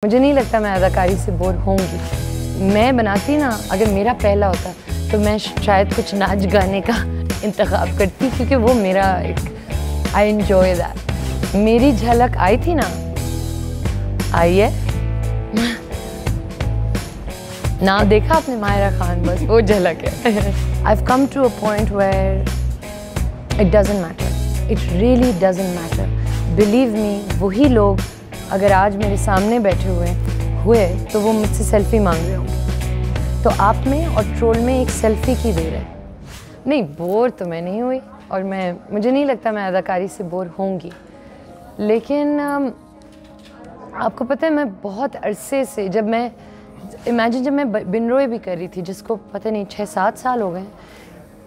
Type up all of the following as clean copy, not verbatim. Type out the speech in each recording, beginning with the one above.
मुझे नहीं लगता मैं अदाकारी से बोर होंगी। मैं बनाती ना, अगर मेरा पहला होता तो मैं शायद कुछ नाच गाने का इंतखाब करती, क्योंकि वो मेरा एक आई एंजॉय दैट। मेरी झलक आई थी ना, आई है ना, देखा आपने माहिरा खान, बस वो झलक है। I've come to a point where it doesn't matter. It really doesn't matter. Believe me, वही लोग अगर आज मेरे सामने बैठे हुए तो वो मुझसे सेल्फी मांग रहे होंगे। तो आप में और ट्रोल में एक सेल्फी की देर है। नहीं, बोर तो मैं नहीं हुई, और मुझे नहीं लगता मैं अदाकारी से बोर होंगी। लेकिन आपको पता है, मैं बहुत अरसे से, जब मैं बिनरोए भी कर रही थी, जिसको पता नहीं 6-7 साल हो गए,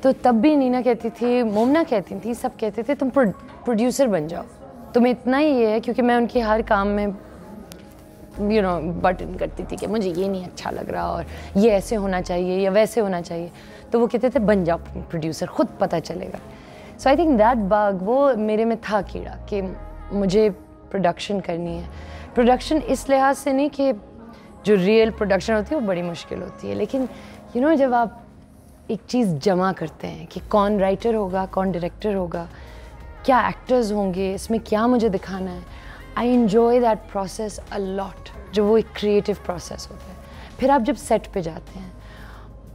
तो तब भी नीना कहती थी, मोमना कहती थी, सब कहते थे तुम प्रोड्यूसर बन जाओ। तुम्हें इतना ही ये है, क्योंकि मैं उनके हर काम में बटन करती थी कि मुझे ये नहीं अच्छा लग रहा, और ये ऐसे होना चाहिए या वैसे होना चाहिए। तो वो कहते थे बन जाओ प्रोड्यूसर, खुद पता चलेगा। सो आई थिंक दैट बग, वो मेरे में था कीड़ा, कि मुझे प्रोडक्शन करनी है। प्रोडक्शन इस लिहाज से नहीं कि जो रियल प्रोडक्शन होती है वो बड़ी मुश्किल होती है, लेकिन जब आप एक चीज़ जमा करते हैं कि कौन राइटर होगा, कौन डायरेक्टर होगा, क्या एक्टर्स होंगे, इसमें क्या मुझे दिखाना है, I enjoy that process a lot. जो वो एक क्रिएटिव प्रोसेस होता है। फिर आप जब सेट पे जाते हैं,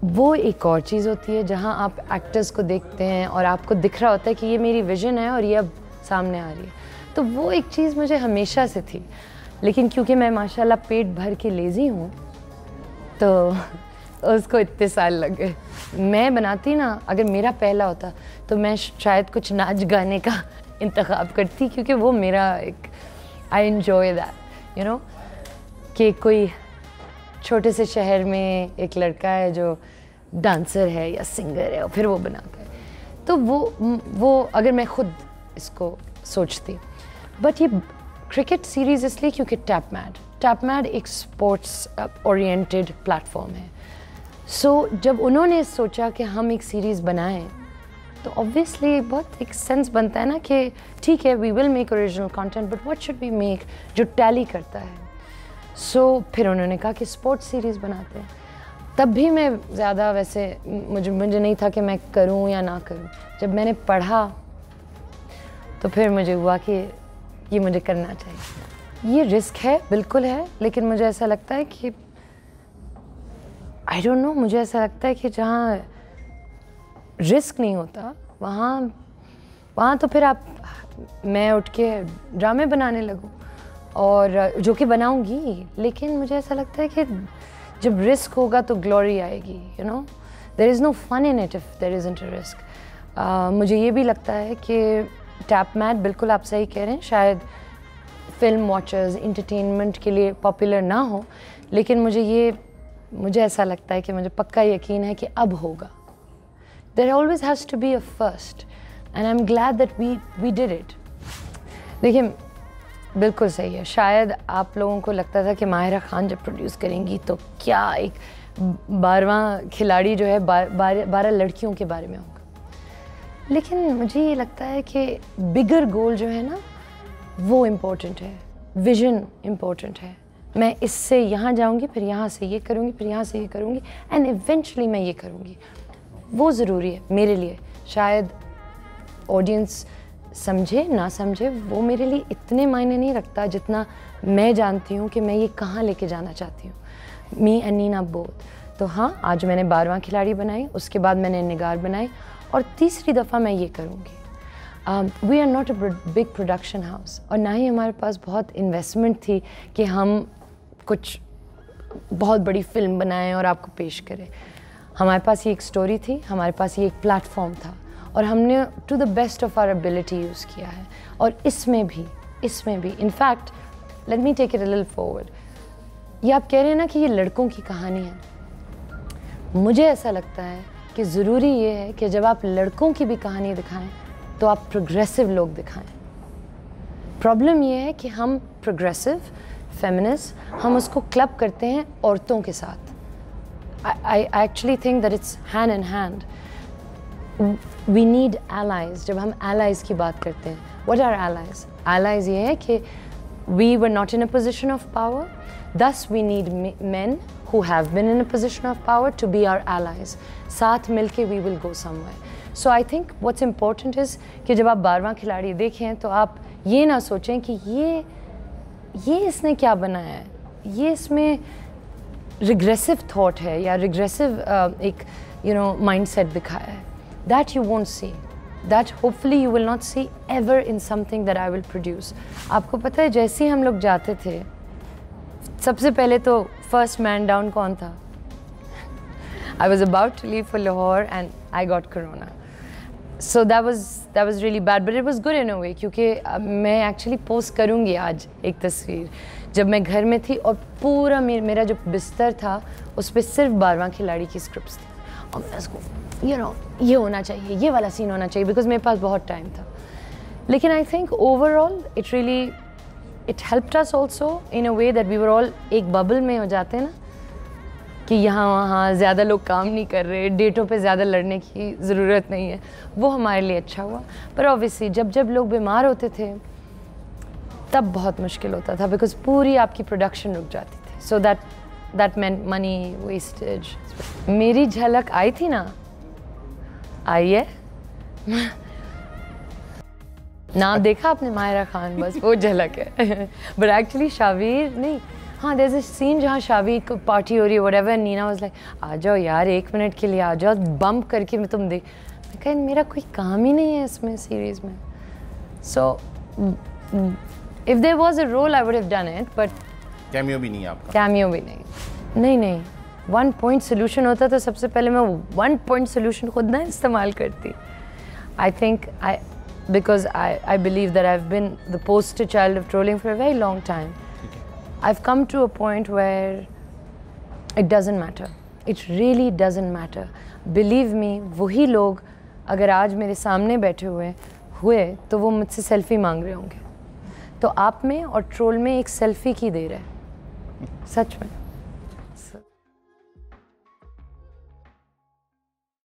वो एक और चीज़ होती है, जहाँ आप एक्टर्स को देखते हैं और आपको दिख रहा होता है कि ये मेरी विजन है और ये अब सामने आ रही है। तो वो एक चीज़ मुझे हमेशा से थी, लेकिन क्योंकि मैं माशाल्लाह पेट भर के लेज़ी हूँ, तो उसको इतने साल लग गए। मैं बनाती ना, अगर मेरा पहला होता तो मैं शायद कुछ नाच गाने का इंतखाब करती, क्योंकि वो मेरा एक आई एन्जॉय दैट, कि कोई छोटे से शहर में एक लड़का है जो डांसर है या सिंगर है, और फिर वो बनाता है। तो वो अगर मैं खुद इसको सोचती। बट ये क्रिकेट सीरीज़ इसलिए क्योंकि टैप मैड एक स्पोर्ट्स ओरिएंटेड प्लेटफॉर्म है। सो जब उन्होंने सोचा कि हम एक सीरीज़ बनाएं, तो ऑब्वियसली बहुत एक सेंस बनता है ना कि ठीक है, we will make original content, but what should we make जो टैली करता है। सो फिर उन्होंने कहा कि स्पोर्ट्स सीरीज़ बनाते हैं। तब भी मैं ज़्यादा वैसे मुझे नहीं था कि मैं करूं या ना करूं। जब मैंने पढ़ा तो फिर मुझे हुआ कि ये मुझे करना चाहिए। ये रिस्क है, बिल्कुल है, लेकिन मुझे ऐसा लगता है कि आई डोंट नो, मुझे ऐसा लगता है कि जहाँ रिस्क नहीं होता वहाँ तो फिर मैं उठ के ड्रामे बनाने लगूँ, और जो कि बनाऊँगी, लेकिन मुझे ऐसा लगता है कि जब रिस्क होगा तो ग्लोरी आएगी। There is no fun in it if there isn't a risk. मुझे ये भी लगता है कि टैप मैड, बिल्कुल आप सही कह रहे हैं, शायद फिल्म वॉचर्स इंटरटेनमेंट के लिए पॉपुलर ना हो, लेकिन मुझे ऐसा लगता है कि मुझे पक्का यकीन है कि अब होगा। There always has to be a first, and I'm glad that we did it. देखिए, बिल्कुल सही है। शायद आप लोगों को लगता था कि माहिरा खान जब प्रोड्यूस करेंगी तो क्या एक 12वां खिलाड़ी जो है 12 लड़कियों के बारे में होगा, लेकिन मुझे ये लगता है कि बिगर गोल जो है ना, वो इम्पोर्टेंट है, विजन इम्पोर्टेंट है। मैं इससे यहाँ जाऊँगी, फिर यहाँ से ये करूँगी, फिर यहाँ से ये करूँगी, एंड इवेंचुअली मैं ये करूँगी। वो ज़रूरी है मेरे लिए। शायद ऑडियंस समझे ना समझे, वो मेरे लिए इतने मायने नहीं रखता जितना मैं जानती हूँ कि मैं ये कहाँ लेके जाना चाहती हूँ। Me and Neena both. तो हाँ, आज मैंने 12वां खिलाड़ी बनाई, उसके बाद मैंने निगार बनाई, और तीसरी दफ़ा मैं ये करूँगी। We are not a big production house, और ना ही हमारे पास बहुत इन्वेस्टमेंट थी कि हम कुछ बहुत बड़ी फिल्म बनाएं और आपको पेश करें। हमारे पास ये एक स्टोरी थी, हमारे पास ये एक प्लेटफॉर्म था, और हमने to the best of our ability use किया है। और इसमें भी in fact, let me take it a little forward. ये आप कह रहे हैं ना कि ये लड़कों की कहानी है, मुझे ऐसा लगता है कि ज़रूरी ये है कि जब आप लड़कों की भी कहानी दिखाएं तो आप प्रोग्रेसिव लोग दिखाएं। प्रॉब्लम ये है कि हम प्रोग्रेसिव फेमिनिस्ट, हम उसको क्लब करते हैं औरतों के साथ। I actually think that it's hand in hand. We need allies. जब हम allies की बात करते हैं, what are allies? Allies ये है कि we were not in a position of power, Thus we need men who have been in a position of power to be our allies. साथ मिलके we will go somewhere. So I think what's important is कि जब आप 12वां खिलाड़ी देखें तो आप ये ना सोचें कि ये इसने क्या बनाया है, ये इसमें रिग्रेसिव थॉट है या रिग्रेसिव एक माइंडसेट दिखाया है. That you won't see. That hopefully you will not see ever in something that I will produce. आपको पता है जैसे ही हम लोग जाते थे, सबसे पहले तो फर्स्ट मैन डाउन कौन था? I was about to leave for Lahore and I got corona. So that was really bad, but it was good in a way क्योंकि मैं actually post करूँगी आज एक तस्वीर जब मैं घर में थी और पूरा मेरा जो बिस्तर था उस पर सिर्फ 12वां खिलाड़ी की स्क्रिप्ट्स थी और मैं उसको ये होना चाहिए, ये वाला सीन होना चाहिए, बिकॉज मेरे पास बहुत टाइम था. लेकिन I think overall it helped us also in a way that we were all एक बबल में हो जाते हैं ना कि यहाँ वहाँ ज़्यादा लोग काम नहीं कर रहे, डेटों पे ज़्यादा लड़ने की ज़रूरत नहीं है. वो हमारे लिए अच्छा हुआ. पर ऑब्वियसली जब लोग बीमार होते थे तब बहुत मुश्किल होता था बिकॉज पूरी आपकी प्रोडक्शन रुक जाती थी. So that meant money wastage. मेरी झलक आई थी ना, आई है नाम देखा आपने माहिरा खान, बस वो झलक है. बट एक्चुअली शावीर नहीं. हाँ, देयर इज अ सीन जहाँ शावीर को पार्टी हो रही है व्हाटएवर, नीना वाज लाइक आ जाओ यार 1 मिनट के लिए आ जाओ, बम्प करके मैं तुम देख. मैं कहा मेरा कोई काम ही नहीं है इसमें सीरीज़ में. So if there was a role I would have done it, but cameo भी नहीं है आपका? कैमियो भी नहीं. 1 पॉइंट सोल्यूशन होता तो सबसे पहले मैं 1 पॉइंट सोल्यूशन खुद ना इस्तेमाल करती. I think because I believe that I've been the poster child of trolling for a very long time. I've come to a point where it doesn't matter. It really doesn't matter. Believe me, वही लोग अगर आज मेरे सामने बैठे हुए तो वो मुझसे सेल्फी मांग रहे होंगे. तो आप में और ट्रोल में एक सेल्फी की देर है, सच में.